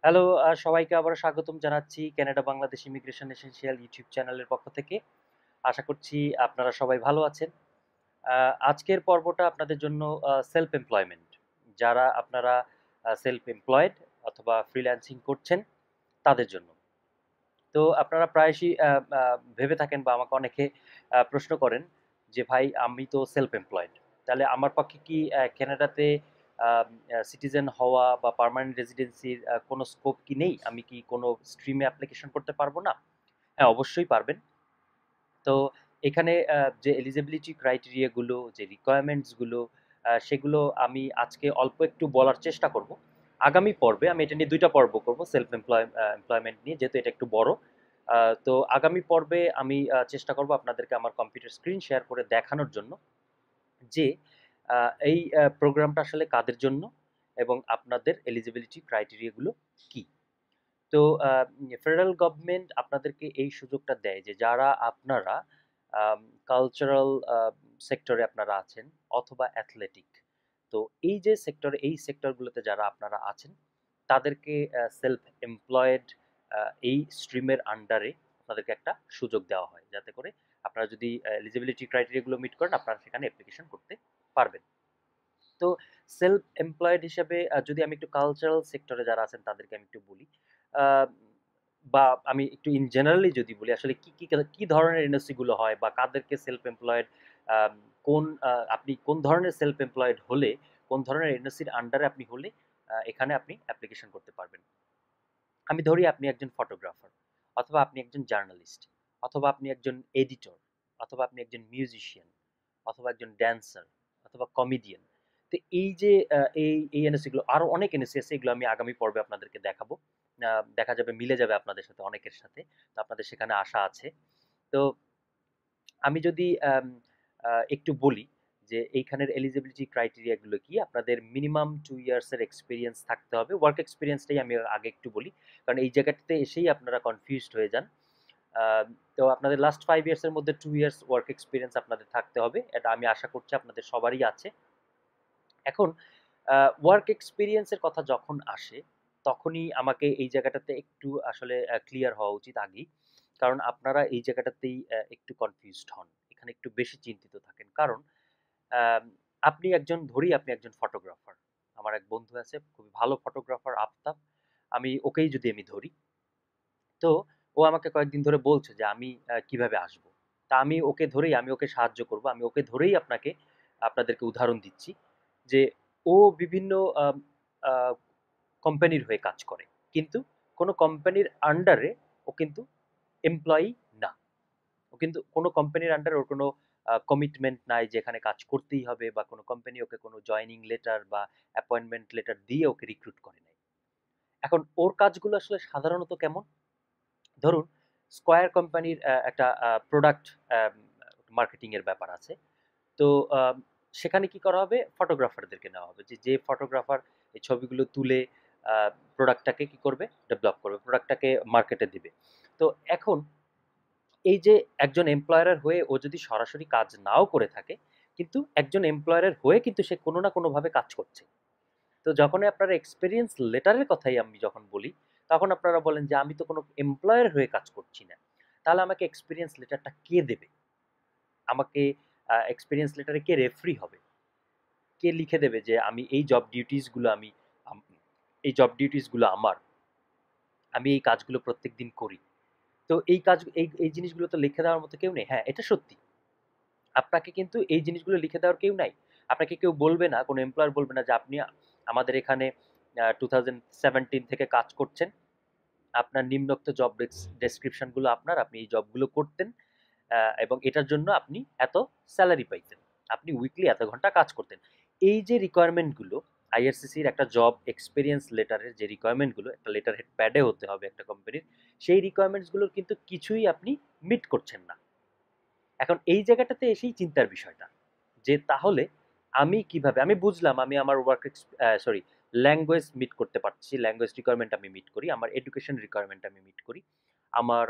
Hello, সবাইকে আবারও স্বাগতম জানাচ্ছি Canada Bangladesh immigration essential YouTube চ্যানেলের পক্ষ থেকে। আশা করছি আপনারা সবাই ভালো আছেন। আজকের পর্বটা আপনাদের জন্য সেলফ এমপ্লয়মেন্ট। যারা আপনারা সেলফ এমপ্লয়েড অথবা ফ্রিল্যান্সিং করছেন তাদের জন্য। তো আপনারা প্রায়শই ভেবে থাকেন বা আমাকে অনেকে প্রশ্ন করেন যে, "ভাই আমি তো সেলফ এমপ্লয়েড। তাহলে আমার পক্ষে কি কানাডাতে সিটিজেন হওয়া বা পার্মানেন্ট রেসিডেন্সির কোনো স্কোপ কি নেই? আমি কি কোনো স্ট্রিমে অ্যাপ্লিকেশন করতে পারবো না?" হ্যাঁ, অবশ্যই পারবেন। তো এখানে যে এলিজিবিলিটি ক্রাইটেরিয়া গুলো, যে রিকোয়ারমেন্টস গুলো সেগুলো আমি আজকে অল্প একটু বলার চেষ্টা করব। আগামী পর্বে আমি এটা নিয়ে ২ টা পর্ব করব সেলফ এমপ্লয়মেন্ট নিয়ে, যেহেতু এটা একটু বড়। তো আগামী পর্বে আমি চেষ্টা করব আপনাদেরকে আমার কম্পিউটার স্ক্রিন শেয়ার করে দেখানোর জন্য যে আ এই প্রোগ্রামটা আসলে কাদের জন্য এবং আপনাদের এলিজিবিলিটি ক্রাইটেরিয়া গুলো কি? তো ফেডারেল গভর্নমেন্ট আপনাদেরকে এই সুযোগটা দেয় যে যারা আপনারা কালচারাল সেক্টরে আপনারা আছেন অথবা অ্যাথলেটিক, তো এই যে সেক্টরে এই সেক্টরগুলোতে যারা আপনারা আছেন তাদেরকে সেলফ এমপ্লয়েড এই স্ট্রিমের আন্ডারে আপনাদেরকে একটা সুযোগ দেওয়া হয়, যাতে করে আপনারা যদি এলিজিবিলিটি ক্রাইটেরিয়াগুলো মিট করেন আপনারা সেখানে অ্যাপ্লিকেশন করতে পারবেন। তো সেলফ এমপ্লয়েড হিসেবে যদি আমি একটু কালচারাল সেক্টরে যারা আছেন তাদেরকে আমি একটু বলি, আহ, বা আমি একটু ইন জেনারেলি যদি বলি আসলে কি কি কি ধরনের এনওসি গুলো হয় বা কাদেরকে সেলফ এমপ্লয়েড, কোন আপনি কোন ধরনের সেলফ এমপ্লয়েড হলে, কোন ধরনের এনওসির আন্ডারে আপনি হলে এখানে আপনি অ্যাপ্লিকেশন করতে পারবেন। আমি ধরি আপনি একজন ফটোগ্রাফার, অথবা আপনি একজন জার্নালিস্ট, অথবা আপনি একজন এডিটর, অথবা আপনি একজন মিউজিশিয়ান, অথবা একজন ড্যান্সার, অথবা কমেডিয়ান। তো এই যে এই এনএসসি গুলো, আরো অনেক এনএসসি আছে, এগুলো আমি আগামী পর্বে আপনাদেরকে দেখাবো। দেখা যাবে মিলে যাবে আপনাদের সাথে, অনেকের সাথে। তো আপনাদের সেখানে আশা আছে। তো আমি যদি একটু বলি যে এইখানের এলিজিবিলিটি ক্রাইটেরিয়া গুলো কি, আপনাদের মিনিমাম 2 ইয়ার্স এর এক্সপিরিয়েন্স থাকতে হবে। ওয়ার্ক এক্সপিরিয়েন্সটাই আমি আগে একটু বলি, কারণ এই জায়গাটাতে এসেই আপনারা কনফিউজড হয়ে যান। আহ, তো আপনাদের লাস্ট 5 ইয়ার্স এর মধ্যে 2 ইয়ার্স ওয়ার্ক এক্সপিরিয়েন্স আপনাদের থাকতে হবে, এটা আমি আশা করছি আপনাদের সবারই আছে। এখন ওয়ার্ক এক্সপিরিয়েন্সের কথা যখন আসে তখনই আমাকে এই জায়গাটাতে একটু আসলে ক্লিয়ার হওয়া উচিত আগেই, কারণ আপনারা এই জায়গাটাতেই একটু কনফিউজড হন, এখানে একটু বেশি চিন্তিত থাকেন। কারণ আম, আপনি একজন ফটোগ্রাফার। আমার এক বন্ধু আছে, খুবই ভালো ফটোগ্রাফার, আফতাব। আমি ধরি, তো ও আমাকে কয়েকদিন ধরে বলছে যে আমি কিভাবে আসব। তা আমি ওকে সাহায্য করব, আমি ওকে ধরেই আপনাদেরকে উদাহরণ দিচ্ছি যে ও বিভিন্ন কোম্পানির হয়ে কাজ করে, কিন্তু কোনো কোম্পানির আন্ডারে ও কিন্তু এমপ্লয়ি না। ও কিন্তু কোনো কোম্পানির আন্ডারে ওর কোনো কমিটমেন্ট নাই যে এখানে কাজ করতেই হবে, বা কোনো কোম্পানি ওকে কোনো জয়নিং লেটার বা অ্যাপয়েন্টমেন্ট লেটার দিয়ে ওকে রিক্রুট করে নাই। এখন ওর কাজগুলো আসলে সাধারণত কেমন? ধরুন, স্কয়ার কোম্পানির একটা প্রোডাক্ট মার্কেটিং এর ব্যাপার আছে। তো সেখানে কি করা হবে, ফটোগ্রাফারদেরকে নেওয়া হবে, যে যে ফটোগ্রাফার এই ছবিগুলো তুলে প্রোডাক্টটাকে কি করবে, ডেভেলপ করবে, প্রোডাক্টটাকে মার্কেটে দিবে। তো এখন এই যে একজন এমপ্লয়ারের হয়ে ও যদি সরাসরি কাজ নাও করে থাকে, কিন্তু একজন এমপ্লয়ারের হয়ে কিন্তু সে কোনো না কোনোভাবে কাজ করছে। তো যখনই আপনারা এক্সপেরিয়েন্স লেটারের কথাই আমি যখন বলি, তখন আপনারা বলেন যে আমি তো কোনো এমপ্লয়ার হয়ে কাজ করছি না। তাহলে আমাকে এক্সপেরিয়েন্স লেটারটা কে দেবে? আমাকে এক্সপেরিয়েন্স লেটারে কে রেফারি হবে? কে লিখে দেবে যে আমি এই জব ডিউটিস গুলো আমার, আমি এই কাজগুলো প্রত্যেকদিন করি? তো এই জিনিসগুলো তো লিখে দেওয়ার মতো কেউ নেই। হ্যাঁ, এটা সত্যি। আপনাকে কিন্তু এই জিনিসগুলো লিখে দেওয়ার কেউ নাই। আপনাকে কেউ বলবে না, কোনো এমপ্লয়ার বলবে না যে আপনি আমাদের এখানে 2017 থেকে কাজ করছেন। আপনার নিম্নোক্ত জব ডেসক্রিপশন গুলো আপনি এই জবগুলো করতেন, এবং এটার জন্য আপনি এত স্যালারি পাইতেন। আপনি উইকলি এত ঘন্টা কাজ করতেন। এই যে রিকোয়ারমেন্ট গুলো, আইআরসিসির একটা জব এক্সপিরিয়েন্স লেটারের যে রিকোয়ারমেন্ট গুলো একটা লেটার হেড প্যাডে হতে হবে একটা কোম্পানির, সেই রিকোয়ারমেন্টস গুলোর কিন্তু কিছুই আপনি মিট করছেন না। এখন এই জায়গাটাতে এসেই চিন্তার বিষয়টা, যে তাহলে আমি কিভাবে, আমি বুঝলাম আমি আমার সরি ল্যাঙ্গুয়েজ মিট করতে পারছি, ল্যাঙ্গুয়েজ রিকোয়ারমেন্ট আমি মিট করি, আমার এডুকেশন রিকোয়ারমেন্ট আমি মিট করি, আমার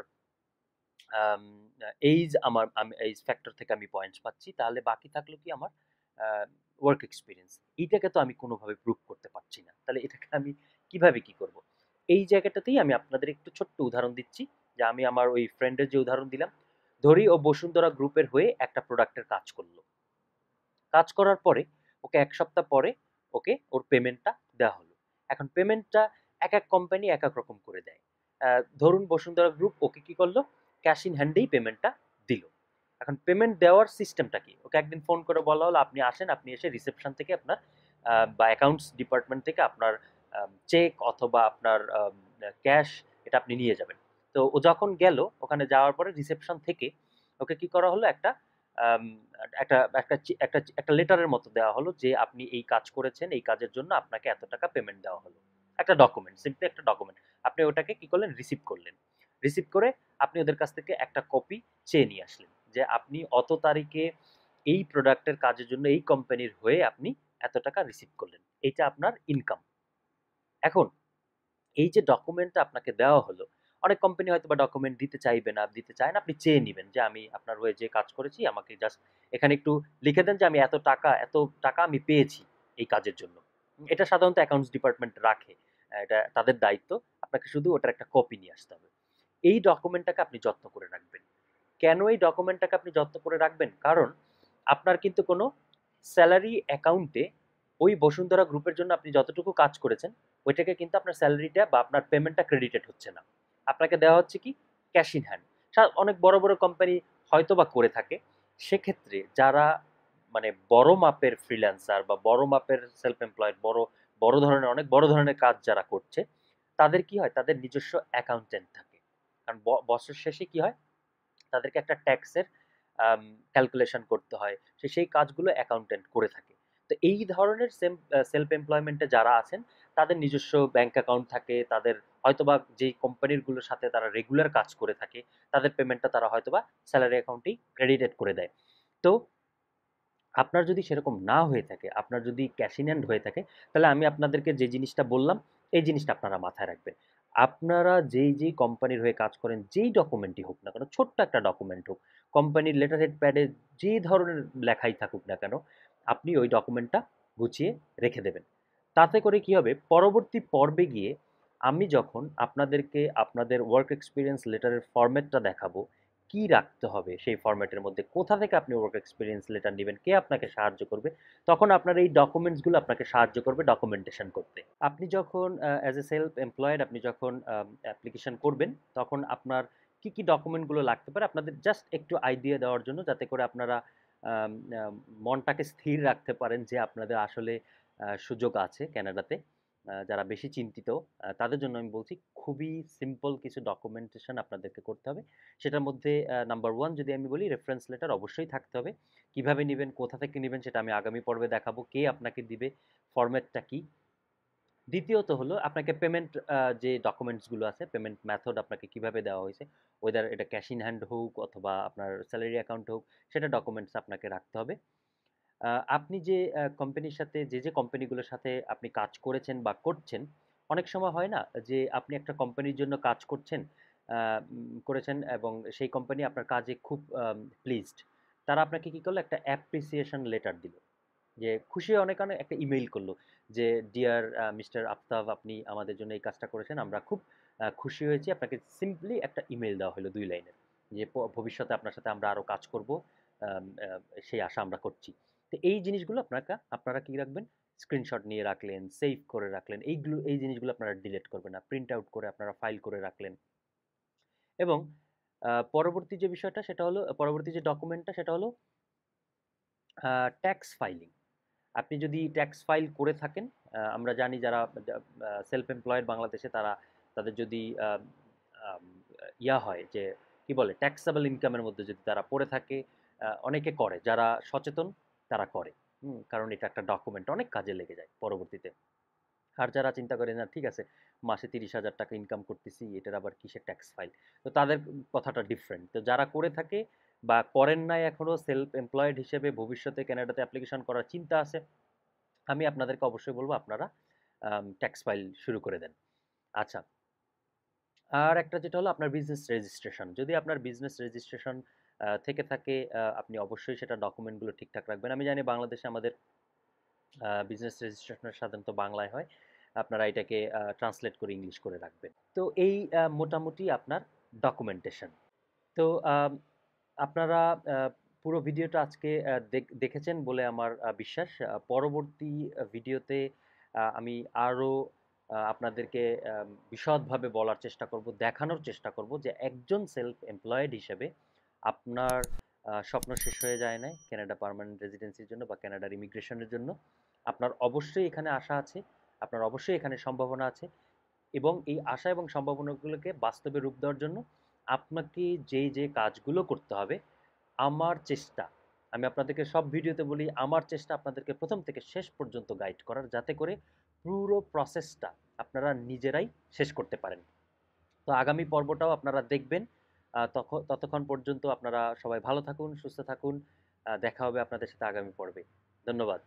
আমি এইজ ফ্যাক্টর থেকে আমি পয়েন্টস পাচ্ছি, তাহলে বাকি থাকলো কি আমার ওয়ার্ক এক্সপিরিয়েন্স। এইটাকে তো আমি কোনোভাবে প্রুভ করতে পারছি না, তাহলে এটাকে আমি কিভাবে কি করব? এই জায়গাটাতেই আমি আপনাদের একটু ছোট্ট উদাহরণ দিচ্ছি, যে আমি আমার ওই ফ্রেন্ডের যে উদাহরণ দিলাম, ধরি ও বসুন্ধরা গ্রুপের হয়ে একটা প্রোডাক্টের কাজ করলো। কাজ করার পরে ওকে ১ সপ্তাহ পরে ওকে ওর পেমেন্টটা দেওয়া হলো। এখন পেমেন্টটা এক কোম্পানি এক রকম করে দেয়। ধরুন বসুন্ধরা গ্রুপ ওকে কি করলো? ক্যাশ ইন হ্যান্ডেই পেমেন্টটা দিল। এখন পেমেন্ট দেওয়ার সিস্টেমটা কি? ওকে একদিন ফোন করে বলা হলো, আপনি আসেন, আপনি এসে রিসেপশন থেকে আপনার বা অ্যাকাউন্টস ডিপার্টমেন্ট থেকে আপনার চেক অথবা আপনার ক্যাশ এটা আপনি নিয়ে যাবেন। তো ও যখন গেল, ওখানে যাওয়ার পরে রিসেপশন থেকে ওকে কি করা হলো? একটা আম একটা একটা চি একটা একটা লেটারের মতো দেওয়া হলো যে আপনি এই কাজ করেছেন, এই কাজের জন্য আপনাকে এত টাকা পেমেন্ট দেওয়া হলো। একটা ডকুমেন্ট, সিম্পলি একটা ডকুমেন্ট। আপনি ওটাকে কি করলেন? রিসিভ করলেন। রিসিভ করে আপনি ওদের কাছ থেকে একটা কপি চেয়ে নিয়ে আসলেন যে আপনি অত তারিখে এই প্রোডাক্টের কাজের জন্য এই কোম্পানির হয়ে আপনি এত টাকা রিসিভ করলেন। এটা আপনার ইনকাম। এখন এই যে ডকুমেন্টটা আপনাকে দেওয়া হলো, অনেক কোম্পানি হয়তোবা ডকুমেন্ট দিতে চাইবে না, দিতে চায় না, আপনি চেয়ে নিবেন যে আমি আপনার হয়ে যে কাজ করেছি আমাকে জাস্ট এখানে একটু লিখে দেন যে আমি এত টাকা আমি পেয়েছি এই কাজের জন্য। এটা সাধারণত অ্যাকাউন্টস ডিপার্টমেন্ট রাখে। এটা তাদের দায়িত্ব। আপনাকে শুধু ওটার একটা কপি নিয়ে আসতে হবে। এই ডকুমেন্টটাকে আপনি যত্ন করে রাখবেন। কেন এই ডকুমেন্টটাকে আপনি যত্ন করে রাখবেন? কারণ আপনার কিন্তু কোনো স্যালারি অ্যাকাউন্টে ওই বসুন্ধরা গ্রুপের জন্য আপনি যতটুকু কাজ করেছেন, ওইটাকে কিন্তু আপনার স্যালারিটা বা আপনার পেমেন্টটা ক্রেডিটেড হচ্ছে না। আপনাকে দেওয়া হচ্ছে কি? Cash in hand. অনেক বড়, বড় কোম্পানি হয়তোবা করে থাকে। সেক্ষেত্রে যারা মানে বড় মাপের ফ্রিল্যান্সার বা বড় মাপের সেলফ এমপ্লয়েড, বড় ধরনের অনেক বড় ধরনের কাজ যারা করছে, তাদের কি হয়? তাদের নিজস্ব অ্যাকাউন্টেন্ট থাকে। কারণ বছর শেষে কি হয়? তাদেরকে একটা ট্যাক্সের ক্যালকুলেশন করতে হয়। সেই কাজগুলো অ্যাকাউন্টেন্ট করে থাকে। তো এই ধরনের সেলফ এমপ্লয়মেন্টে যারা আছেন, তাদের নিজস্ব ব্যাংক অ্যাকাউন্ট থাকে, তাদের হয়তোবা যেই কোম্পানিগুলোর সাথে তারা রেগুলার কাজ করে থাকে, তাদের পেমেন্টটা তারা হয়তোবা স্যালারি অ্যাকাউন্টেই ক্রেডিটেড করে দেয়। তো আপনার যদি সেরকম না হয়ে থাকে, আপনার যদি ক্যাশ ইন হ্যান্ড হয়ে থাকে, তাহলে আমি আপনাদেরকে যে জিনিসটা বললাম, এই জিনিসটা আপনারা মাথায় রাখবেন। আপনারা যেই কোম্পানির হয়ে কাজ করেন, যেই ডকুমেন্টই হোক না কেন, ছোট্ট একটা ডকুমেন্ট হোক, কোম্পানির লেটার হেড প্যাডে যে ধরনের লেখাই থাকুক না কেন, আপনি ওই ডকুমেন্টটা গুছিয়ে রেখে দেবেন। তাতে করে কি হবে? পরবর্তী পর্বে গিয়ে আমি যখন আপনাদেরকে আপনাদের ওয়ার্ক এক্সপিরিয়েন্স লেটারের ফরম্যাটটা দেখাবো, কি রাখতে হবে সেই ফরম্যাটের মধ্যে, কোথা থেকে আপনি ওয়ার্ক এক্সপিরিয়েন্স লেটার নেবেন, কে আপনাকে সাহায্য করবে, তখন আপনার এই ডকুমেন্টসগুলো আপনাকে সাহায্য করবে ডকুমেন্টেশন করতে। আপনি যখন অ্যাজ এ সেলফ এমপ্লয়েড আপনি যখন অ্যাপ্লিকেশন করবেন, তখন আপনার কি কি ডকুমেন্টগুলো লাগতে পারে আপনাদের জাস্ট একটু আইডিয়া দেওয়ার জন্য, যাতে করে আপনারা আম, আম, মনটাকে স্থির রাখতে পারেন যে আপনাদের আসলে সুযোগ আছে কানাডাতে। যারা বেশি চিন্তিত তাদের জন্য আমি বলছি, খুবই সিম্পল কিছু ডকুমেন্টেশন আপনাদেরকে করতে হবে। সেটার মধ্যে নাম্বার 1 যদি আমি বলি, রেফারেন্স লেটার অবশ্যই থাকতে হবে। কিভাবে নিবেন, কোথা থেকে নিবেন সেটা আমি আগামী পর্বে দেখাবো, কে আপনাকে দিবে, ফরম্যাটটা কি। দ্বিতীয়ত হলো আপনাকে পেমেন্ট, যে ডকুমেন্টসগুলো আছে, পেমেন্ট মেথড আপনাকে কিভাবে দেওয়া হয়েছে, ওয়েদার এটা ক্যাশ ইন হ্যান্ড হোক অথবা আপনার স্যালারি অ্যাকাউন্ট হোক, সেটা ডকুমেন্টস আপনাকে রাখতে হবে। আপনি যে কোম্পানির সাথে যে কোম্পানিগুলোর সাথে আপনি কাজ করেছেন বা করছেন, অনেক সময় হয় না যে আপনি একটা কোম্পানির জন্য কাজ করেছেন এবং সেই কোম্পানি আপনার কাজে খুব প্লিজড। তারা আপনাকে কি করলো? একটা অ্যাপ্রিসিয়েশন লেটার দিল। যে খুশি হয়ে অনেক একটা ইমেইল করলো যে, ডিয়ার মিস্টার আফতাব, আপনি আমাদের জন্য এই কাজটা করেছেন, আমরা খুব খুশি হয়েছি। আপনাকে সিম্পলি একটা ইমেইল দেওয়া হলো 2 লাইনের, যে ভবিষ্যতে আপনার সাথে আমরা আরো কাজ করব, সেই আশা আমরা করছি। তো এই জিনিসগুলো আপনারা কি রাখবেন? স্ক্রিনশট নিয়ে রাখলেন, সেভ করে রাখলেন। এই জিনিসগুলো আপনারা ডিলিট করবেন না, প্রিন্ট আউট করে আপনারা ফাইল করে রাখলেন। এবং পরবর্তী যে বিষয়টা সেটা হলো, পরবর্তী যে ডকুমেন্টটা সেটা হলো ট্যাক্স ফাইলিং। আপনি যদি ট্যাক্স ফাইল করে থাকেন, আমরা জানি যারা সেলফ এমপ্লয়েড বাংলাদেশে, তাদের যদি আম, হয় যে কি বলে, ট্যাক্সেবল ইনকামের মধ্যে যদি তারা পড়ে থাকে, অনেকে করে, যারা সচেতন তারা করে। কারণ এটা একটা ডকুমেন্ট, অনেক কাজে লেগে যায় পরবর্তীতে। আর যারা চিন্তা করে না, ঠিক আছে, মাসে 30,000 টাকা ইনকাম করতেছি, এটার আবার কিসের ট্যাক্স ফাইল, তো তাদের কথাটা ডিফারেন্ট। তো যারা করে থাকে বা করেন নাই এখনো সেলফ এমপ্লয়েড হিসেবে, ভবিষ্যতে কানাডাতে অ্যাপ্লিকেশন করার চিন্তা আছে, আমি আপনাদেরকে অবশ্যই বলবো আপনারা ট্যাক্স ফাইল শুরু করে দেন। আচ্ছা, আর একটা যেটা হলো আপনার বিজনেস রেজিস্ট্রেশন। যদি আপনার বিজনেস রেজিস্ট্রেশন থেকে থাকে, আপনি অবশ্যই সেটা ডকুমেন্টগুলো ঠিকঠাক রাখবেন। আমি জানি বাংলাদেশে আমাদের বিজনেস রেজিস্ট্রেশন সাধারণত বাংলায় হয়। আপনারা এটাকে ট্রান্সলেট করে ইংলিশ করে রাখবেন। তো এই মোটামুটি আপনার ডকুমেন্টেশন। তো আপনারা পুরো ভিডিওটা আজকে দেখেছেন বলে আমার বিশ্বাস। পরবর্তী ভিডিওতে আমি আরও আপনাদেরকে বিশদভাবে বলার চেষ্টা করব, দেখানোর চেষ্টা করব যে একজন সেলফ এমপ্লয়েড হিসেবে আপনার স্বপ্ন শেষ হয়ে যায় নাই কানাডা পার্মানেন্ট রেসিডেন্সির জন্য বা কানাডার ইমিগ্রেশনের জন্য। আপনার অবশ্যই এখানে আশা আছে, আপনার অবশ্যই এখানে সম্ভাবনা আছে, এবং এই আশা এবং সম্ভাবনাগুলোকে বাস্তবে রূপ দেওয়ার জন্য আপনাকে যে কাজগুলো করতে হবে, আমার চেষ্টা, আমি আপনাদেরকে সব ভিডিওতে বলি, আমার চেষ্টা আপনাদেরকে প্রথম থেকে শেষ পর্যন্ত গাইড করার, যাতে করে পুরো প্রসেসটা আপনারা নিজেরাই শেষ করতে পারেন। তো আগামী পর্বটাও আপনারা দেখবেন। ততক্ষণ পর্যন্ত আপনারা সবাই ভালো থাকুন, সুস্থ থাকুন। দেখা হবে আপনাদের সাথে আগামী পর্বে। ধন্যবাদ।